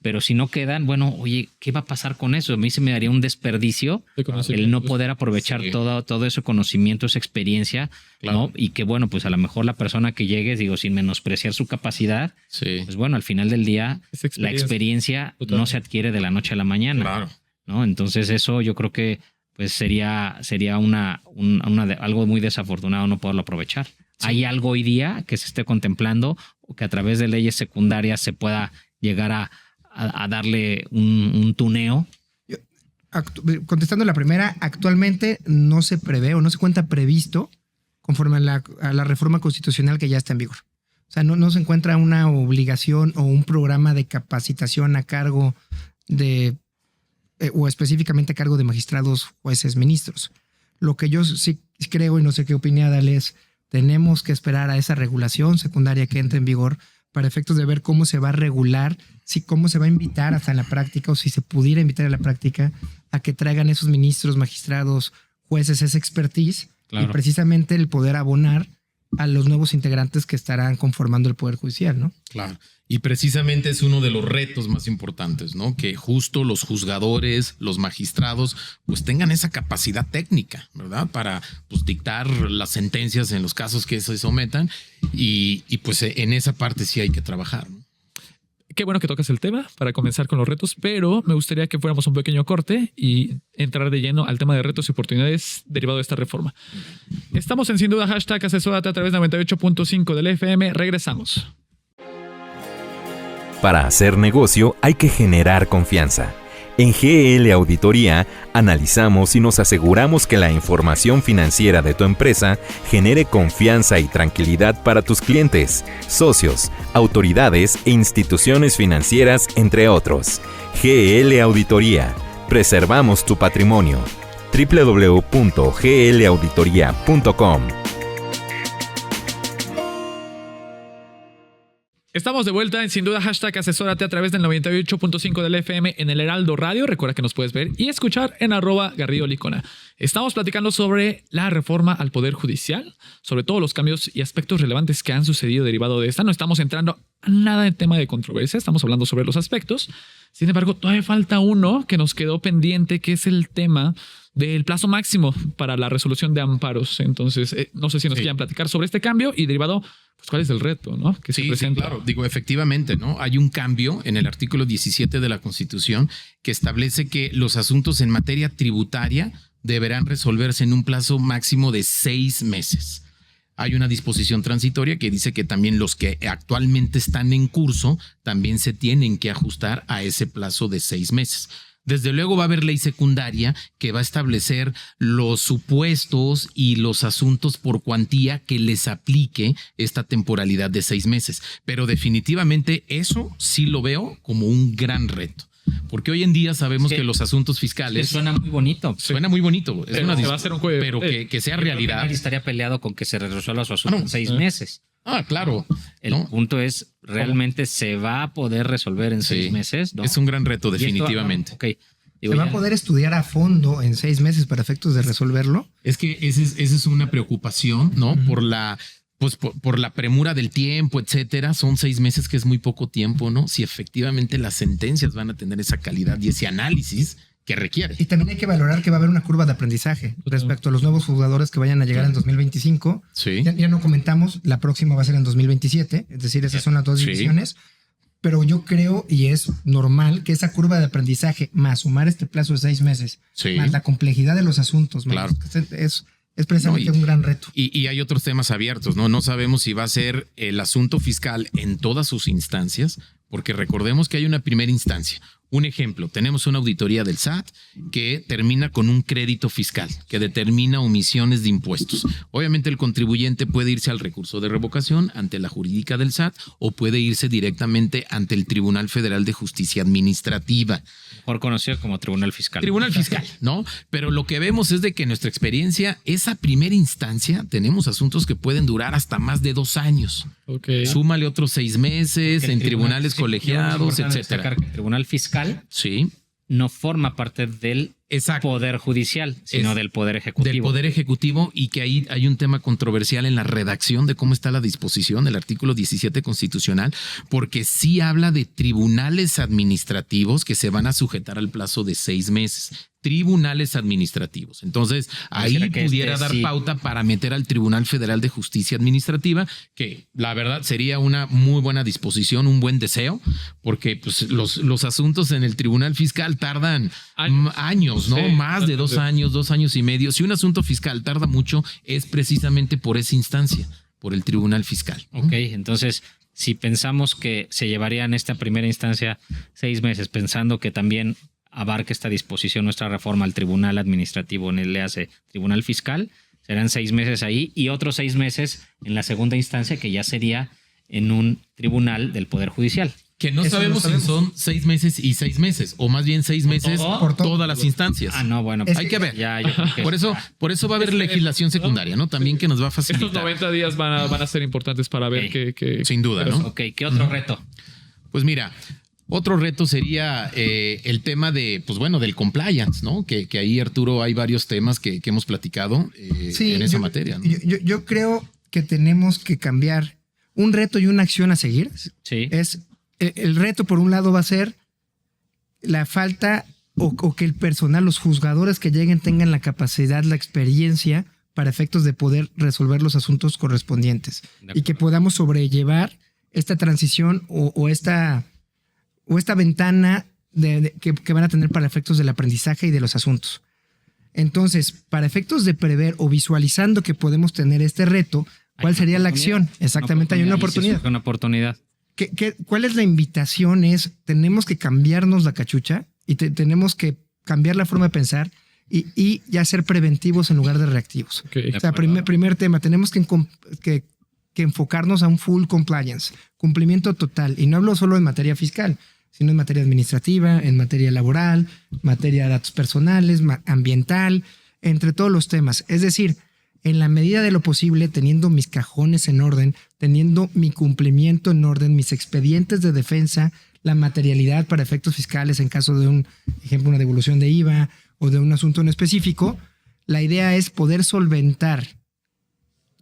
pero si no quedan, bueno, oye, ¿qué va a pasar con eso? A mí se me daría un desperdicio el no poder aprovechar todo ese conocimiento, esa experiencia, ¿no? Y que bueno, pues a lo mejor la persona que llegue, digo, sin menospreciar su capacidad, pues bueno, al final del día la experiencia no se adquiere de la noche a la mañana, ¿no? Entonces eso yo creo que pues sería algo muy desafortunado no poderlo aprovechar. ¿Hay algo hoy día que se esté contemplando o que a través de leyes secundarias se pueda llegar a darle un tuneo? Contestando la primera, actualmente no se prevé o no se cuenta previsto conforme a la reforma constitucional que ya está en vigor. O sea, no se encuentra una obligación o un programa de capacitación a cargo o específicamente a cargo de magistrados, jueces, ministros. Lo que yo sí creo, y no sé qué opina Adal, es tenemos que esperar a esa regulación secundaria que entre en vigor para efectos de ver cómo se va a regular, cómo se va a invitar hasta en la práctica, o si se pudiera invitar a la práctica a que traigan esos ministros, magistrados, jueces, esa expertise, y precisamente el poder abonar a los nuevos integrantes que estarán conformando el Poder Judicial, ¿no? Claro. Y precisamente es uno de los retos más importantes, ¿no? Que justo los juzgadores, los magistrados, pues tengan esa capacidad técnica, ¿verdad? Para pues dictar las sentencias en los casos que se sometan y pues en esa parte sí hay que trabajar, ¿no? Qué bueno que tocas el tema para comenzar con los retos, pero me gustaría que fuéramos un pequeño corte y entrar de lleno al tema de retos y oportunidades derivado de esta reforma. Estamos en Sin Duda, hashtag asesórate a través de 98.5 del FM. Regresamos. Para hacer negocio hay que generar confianza. En GL Auditoría analizamos y nos aseguramos que la información financiera de tu empresa genere confianza y tranquilidad para tus clientes, socios, autoridades e instituciones financieras, entre otros. GL Auditoría. Preservamos tu patrimonio. www.glauditoria.com. Estamos de vuelta en Sin Duda, hashtag asesórate a través del 98.5 del FM en el Heraldo Radio. Recuerda que nos puedes ver y escuchar en @GarridoLicona. Estamos platicando sobre la reforma al Poder Judicial, sobre todos los cambios y aspectos relevantes que han sucedido derivado de esta. No estamos entrando a nada en tema de controversia, estamos hablando sobre los aspectos. Sin embargo, todavía falta uno que nos quedó pendiente, que es el tema del plazo máximo para la resolución de amparos. Entonces, no sé si nos quieran platicar sobre este cambio y derivado, pues cuál es el reto, ¿no? Que se presenta. Sí, claro. Digo, efectivamente, ¿no? Hay un cambio en el artículo 17 de la Constitución que establece que los asuntos en materia tributaria deberán resolverse en un plazo máximo de 6 meses. Hay una disposición transitoria que dice que también los que actualmente están en curso también se tienen que ajustar a ese plazo de 6 meses. Desde luego va a haber ley secundaria que va a establecer los supuestos y los asuntos por cuantía que les aplique esta temporalidad de 6 meses. Pero definitivamente eso sí lo veo como un gran reto. Porque hoy en día sabemos que los asuntos fiscales... Suena muy bonito. Suena muy bonito. Es una va a ser un juego, pero que sea realidad. Nadie estaría peleado con que se resuelva su asunto en 6 meses. Claro. El punto es, ¿realmente se va a poder resolver en 6 meses? ¿No? Es un gran reto, definitivamente. ¿Se va a poder estudiar a fondo en 6 meses para efectos de resolverlo? Es que esa es una preocupación, ¿no? Por la premura del tiempo, etcétera. Son 6 meses, que es muy poco tiempo, ¿no? Si efectivamente las sentencias van a tener esa calidad y ese análisis que requiere. Y también hay que valorar que va a haber una curva de aprendizaje respecto a los nuevos jugadores que vayan a llegar en 2025. Sí. Ya no comentamos, la próxima va a ser en 2027, es decir, esas son las dos divisiones. Pero yo creo, y es normal, que esa curva de aprendizaje, más sumar este plazo de 6 meses, más la complejidad de los asuntos, es precisamente un gran reto. Y hay otros temas abiertos, ¿no? No sabemos si va a ser el asunto fiscal en todas sus instancias, porque recordemos que hay una primera instancia. Un ejemplo, tenemos una auditoría del SAT que termina con un crédito fiscal que determina omisiones de impuestos. Obviamente el contribuyente puede irse al recurso de revocación ante la jurídica del SAT o puede irse directamente ante el Tribunal Federal de Justicia Administrativa. Mejor conocido como Tribunal Fiscal. Tribunal Fiscal, ¿no? Pero lo que vemos es de que en nuestra experiencia, esa primera instancia, tenemos asuntos que pueden durar hasta más de 2 años. Súmale otros 6 meses en tribunales colegiados, etcétera. El Tribunal Fiscal sí no forma parte del Exacto. Poder Judicial, sino Es del Poder Ejecutivo. Del Poder Ejecutivo, y que ahí hay un tema controversial en la redacción de cómo está la disposición del artículo 17 constitucional, porque sí habla de tribunales administrativos que se van a sujetar al plazo de 6 meses. Tribunales administrativos. Entonces, ahí Pareciera que pudiera dar sí. pauta para meter al Tribunal Federal de Justicia Administrativa, que la verdad sería una muy buena disposición, un buen deseo, porque pues, los asuntos en el Tribunal Fiscal tardan años, ¿no? Sí, Más de totalmente. 2 años y medio. Si un asunto fiscal tarda mucho, es precisamente por esa instancia, por el Tribunal Fiscal. Ok, entonces, si pensamos que se llevaría en esta primera instancia 6 meses, pensando que también abarca esta disposición nuestra reforma al Tribunal Administrativo, en el le hace Tribunal Fiscal, serán 6 meses ahí y otros 6 meses en la segunda instancia, que ya sería en un tribunal del Poder Judicial. Que no Eso sabemos no sabemos. si son 6 meses y 6 meses, o más bien 6 meses todo? por Por todo. todas las instancias. Ah, no, bueno, Es Hay que ver. ya, yo creo que Por eso va a haber legislación secundaria, ¿no? También que nos va a Estos facilitar. 90 días van a ser importantes para ver Ok. que Sin duda, ¿no? Ok, ¿qué otro reto? Pues mira, otro reto sería el tema de, pues bueno, del compliance, ¿no? Que ahí, Arturo, hay varios temas que hemos platicado en esa materia, ¿no? Yo creo que tenemos que cambiar un reto y una acción a seguir. Sí. Es el reto, por un lado, va a ser la falta o que el personal, los juzgadores que lleguen tengan la capacidad, la experiencia para efectos de poder resolver los asuntos correspondientes y que podamos sobrellevar esta transición o esta ventana que van a tener para efectos del aprendizaje y de los asuntos. Entonces, para efectos de prever o visualizando que podemos tener este reto, ¿cuál sería la acción? Exactamente, hay una oportunidad. Una oportunidad. ¿Cuál es la invitación? Tenemos que cambiarnos la cachucha y tenemos que cambiar la forma de pensar y ya ser preventivos en lugar de reactivos. Ok. O sea, primer tema, tenemos que enfocarnos a un full compliance, cumplimiento total. Y no hablo solo en materia fiscal, sino en materia administrativa, en materia laboral, materia de datos personales, ambiental, entre todos los temas. Es decir, en la medida de lo posible, teniendo mis cajones en orden, teniendo mi cumplimiento en orden, mis expedientes de defensa, la materialidad para efectos fiscales en caso de una devolución de IVA o de un asunto en específico, la idea es poder solventar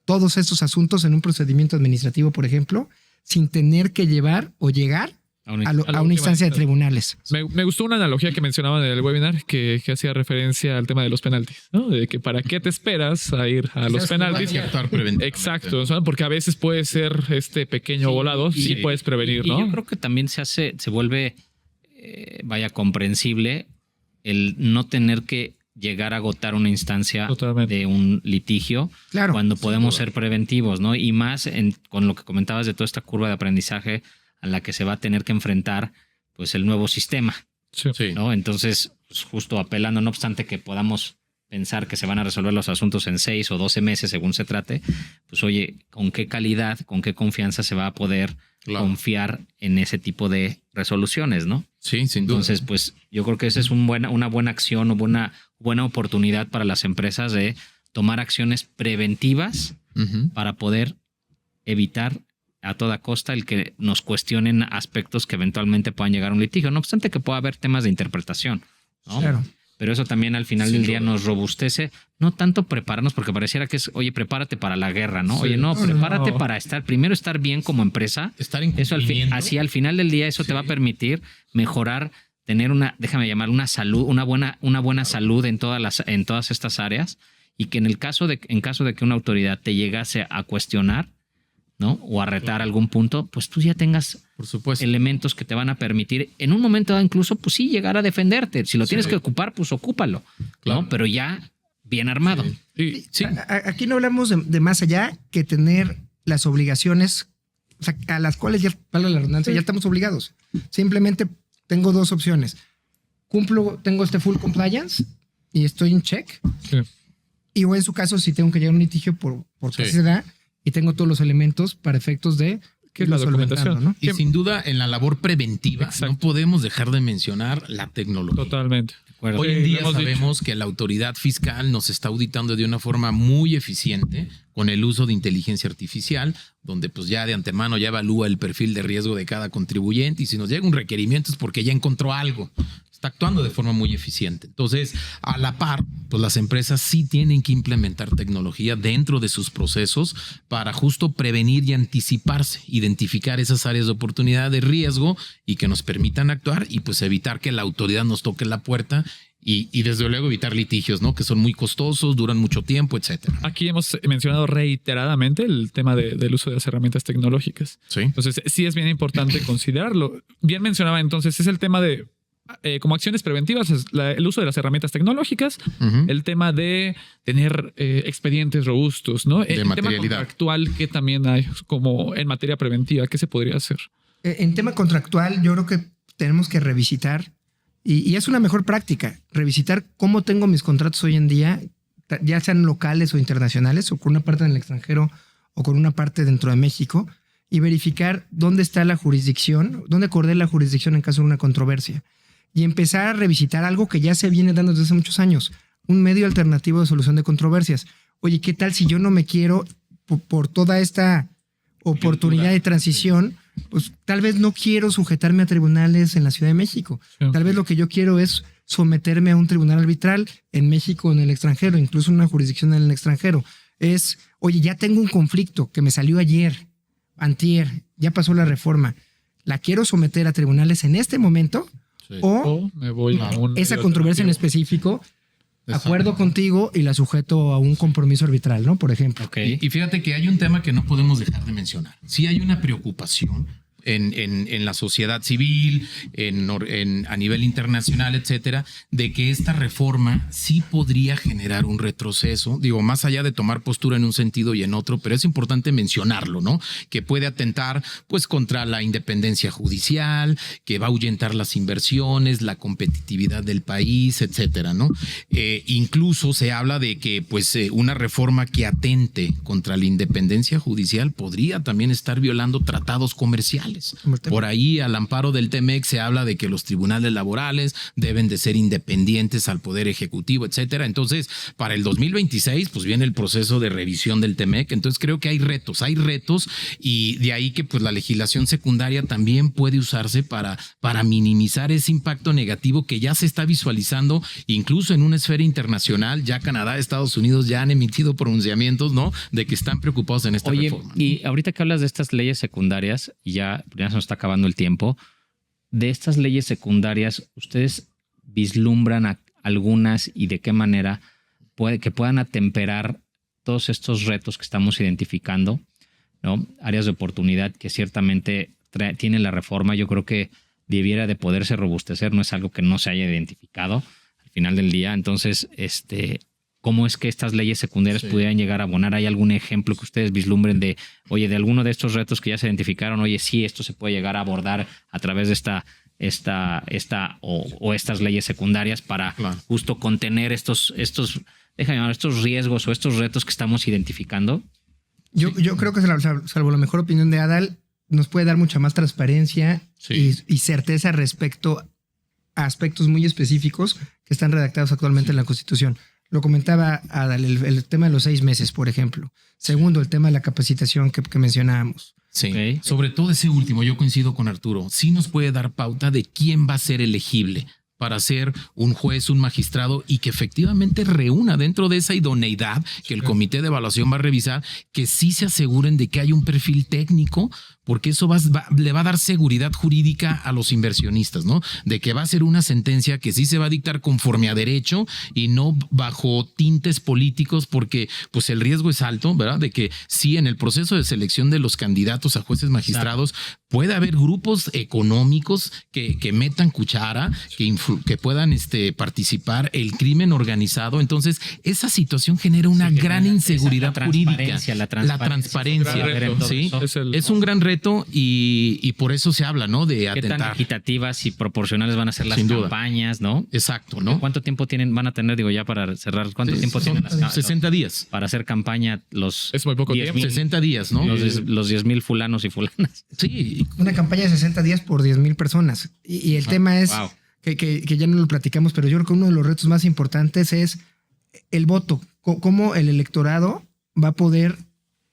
todos estos asuntos en un procedimiento administrativo, por ejemplo, sin tener que llevar o llegar a última una instancia de instancia. tribunales. Me gustó una analogía que mencionaban en el webinar que hacía referencia al tema de los penaltis, ¿no? De que para qué te esperas a ir a los penaltis. Hay que actuar preventivamente. Exacto, ¿no? Porque a veces puede ser este pequeño volado, sí puedes prevenir, Y ¿no? yo creo que también se vuelve, comprensible el no tener que llegar a agotar una instancia Totalmente. de un litigio Claro. cuando podemos ser preventivos, ¿no? Y más con lo que comentabas de toda esta curva de aprendizaje a la que se va a tener que enfrentar pues el nuevo sistema, Sí. Sí. ¿no? Entonces, pues, justo apelando, no obstante que podamos pensar que se van a resolver los asuntos en 6 o 12 meses según se trate, pues oye, ¿con qué calidad, con qué confianza se va a poder Claro. confiar en ese tipo de resoluciones, ¿no? Sí, sin duda. Entonces, pues yo creo que esa es una buena acción o buena oportunidad para las empresas de tomar acciones preventivas Ujú. para poder evitar a toda costa el que nos cuestionen aspectos que eventualmente puedan llegar a un litigio, no obstante que pueda haber temas de interpretación, ¿no? Claro. Pero eso también al final Sin del día duda. nos robustece, no tanto prepararnos, porque pareciera que es, oye, prepárate para la guerra, ¿no? Sí. Oye, no, prepárate No. para primero estar bien como empresa. Estar en Eso cumplimiento. así al final del día eso te va a permitir mejorar, tener una salud, una buena salud en todas estas áreas, y que en caso de que una autoridad te llegase a cuestionar, ¿no? O a retar algún punto, pues tú ya tengas Por supuesto. elementos que te van a permitir en un momento dado incluso, pues sí, llegar a defenderte. Si lo tienes que ocupar, pues ocúpalo, Claro. ¿no? Pero ya bien armado. Sí. Sí. Aquí no hablamos de más allá que tener las obligaciones, o sea, a las cuales ya, valga la redundancia, ya estamos obligados. Simplemente tengo dos opciones. Tengo este full compliance y estoy en check. Sí. Y o en su caso, si tengo que llegar a un litigio por Sí. qué se da y tengo todos los elementos para efectos de ¿Qué es la irlo solventando, documentación? ¿no? Y sin duda, en la labor preventiva, Exacto. no podemos dejar de mencionar la tecnología. Totalmente. acuerdo. Hoy en Sí, día lo hemos sabemos que la autoridad fiscal nos está auditando de una forma muy eficiente con el uso de inteligencia artificial, donde pues ya de antemano ya evalúa el perfil de riesgo de cada contribuyente, y si nos llega un requerimiento es porque ya encontró algo. está actuando de forma muy eficiente. Entonces, a la par, pues las empresas sí tienen que implementar tecnología dentro de sus procesos para justo prevenir y anticiparse, identificar esas áreas de oportunidad, de riesgo y que nos permitan actuar y pues evitar que la autoridad nos toque la puerta y desde luego evitar litigios, ¿no? Que son muy costosos, duran mucho tiempo, etcétera. Aquí hemos mencionado reiteradamente el tema del uso de las herramientas tecnológicas. Sí. Entonces, sí es bien importante considerarlo. Bien mencionaba entonces, es el tema de como acciones preventivas, es el uso de las herramientas tecnológicas, el tema de tener expedientes robustos, ¿no? El tema contractual que también hay como en materia preventiva, ¿qué se podría hacer? En tema contractual, yo creo que tenemos que revisitar, y es una mejor práctica, revisitar cómo tengo mis contratos hoy en día, ya sean locales o internacionales, o con una parte en el extranjero o con una parte dentro de México, y verificar dónde está la jurisdicción, dónde acordé la jurisdicción en caso de una controversia. Y empezar a revisitar algo que ya se viene dando desde hace muchos años, un medio alternativo de solución de controversias. Oye, ¿qué tal si yo no me quiero, por toda esta oportunidad de transición, pues tal vez no quiero sujetarme a tribunales en la Ciudad de México? Sí. Tal vez lo que yo quiero es someterme a un tribunal arbitral en México o en el extranjero, incluso una jurisdicción en el extranjero. Es, oye, ya tengo un conflicto que me salió ayer, antier, ya pasó la reforma. ¿La quiero someter a tribunales en este momento? Sí. O me voy a esa controversia en específico, acuerdo contigo y la sujeto a un compromiso arbitral, ¿no? Por ejemplo. Okay. Y fíjate que hay un tema que no podemos dejar de mencionar. Sí hay una preocupación en la sociedad civil, a nivel internacional, etcétera, de que esta reforma sí podría generar un retroceso, digo, más allá de tomar postura en un sentido y en otro, pero es importante mencionarlo, ¿no? Que puede atentar pues contra la independencia judicial, que va a ahuyentar las inversiones, la competitividad del país, etcétera, ¿no? Incluso se habla de que pues una reforma que atente contra la independencia judicial podría también estar violando tratados comerciales. Por ahí, al amparo del TEMEC, se habla de que los tribunales laborales deben de ser independientes al Poder Ejecutivo, etcétera. Entonces, para el 2026, pues viene el proceso de revisión del TEMEC. Entonces, creo que hay retos y de ahí que pues la legislación secundaria también puede usarse para minimizar ese impacto negativo que ya se está visualizando incluso en una esfera internacional. Ya Canadá, Estados Unidos ya han emitido pronunciamientos, ¿no? De que están preocupados en esta reforma. Y ahorita que hablas de estas leyes secundarias, ya se nos está acabando el tiempo, de estas leyes secundarias, ¿ustedes vislumbran algunas y de qué manera que puedan atemperar todos estos retos que estamos identificando, ¿no? Áreas de oportunidad que ciertamente tiene la reforma, yo creo que debiera de poderse robustecer, no es algo que no se haya identificado al final del día. Entonces, ¿cómo es que estas leyes secundarias pudieran llegar a abonar? ¿Hay algún ejemplo que ustedes vislumbren de, oye, de alguno de estos retos que ya se identificaron, oye, sí, esto se puede llegar a abordar a través de estas leyes secundarias para justo contener estos riesgos o estos retos que estamos identificando? Yo creo que salvo la mejor opinión de Adal, nos puede dar mucha más transparencia y certeza respecto a aspectos muy específicos que están redactados actualmente en la Constitución. Lo comentaba Adal, el tema de los 6 meses, por ejemplo. Segundo, el tema de la capacitación que mencionábamos. Sí, sobre todo ese último, yo coincido con Arturo. Sí nos puede dar pauta de quién va a ser elegible para ser un juez, un magistrado y que efectivamente reúna dentro de esa idoneidad que el comité de evaluación va a revisar, que sí se aseguren de que hay un perfil técnico, porque eso le va a dar seguridad jurídica a los inversionistas, ¿no? De que va a ser una sentencia que sí se va a dictar conforme a derecho y no bajo tintes políticos, porque pues el riesgo es alto, ¿verdad? De que sí en el proceso de selección de los candidatos a jueces magistrados puede haber grupos económicos que metan cuchara, que puedan participar, el crimen organizado. Entonces, esa situación genera una gran inseguridad jurídica. La transparencia. ¿Sí? Es un gran reto y por eso se habla, ¿no? De atentar. ¿Qué tan equitativas y proporcionales van a ser las campañas, no? Exacto, ¿no? ¿Cuánto tiempo van a tener, digo, ya para cerrar, cuánto tiempo tienen las campañas? 60 días. Para hacer campaña es muy poco tiempo. 60 días, ¿no? Los 10,000 fulanos y fulanas. Sí. Una campaña de 60 días por 10,000 personas. Y el tema es que ya no lo platicamos, pero yo creo que uno de los retos más importantes es el voto. Cómo el electorado va a poder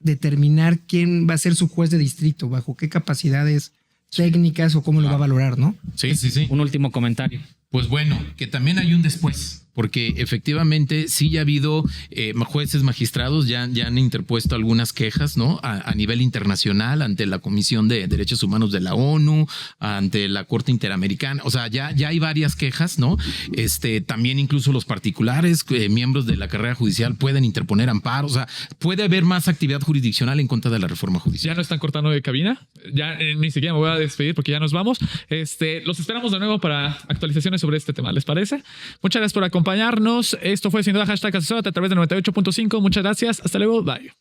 determinar quién va a ser su juez de distrito, bajo qué capacidades técnicas o cómo lo va a valorar, ¿no? Sí. Un último comentario. Pues bueno, que también hay un después, porque efectivamente sí ya ha habido jueces magistrados, ya han interpuesto algunas quejas, ¿no? A nivel internacional, ante la Comisión de Derechos Humanos de la ONU, ante la Corte Interamericana. O sea, ya hay varias quejas, ¿no? También incluso los particulares, miembros de la carrera judicial, pueden interponer amparo. O sea, puede haber más actividad jurisdiccional en contra de la reforma judicial. Ya nos están cortando de cabina. Ya ni siquiera me voy a despedir porque ya nos vamos. Los esperamos de nuevo para actualizaciones sobre este tema. ¿Les parece? Muchas gracias por acompañarnos. Esto fue sin duda hashtag Asesórate a través de 98.5. Muchas gracias. Hasta luego. Bye.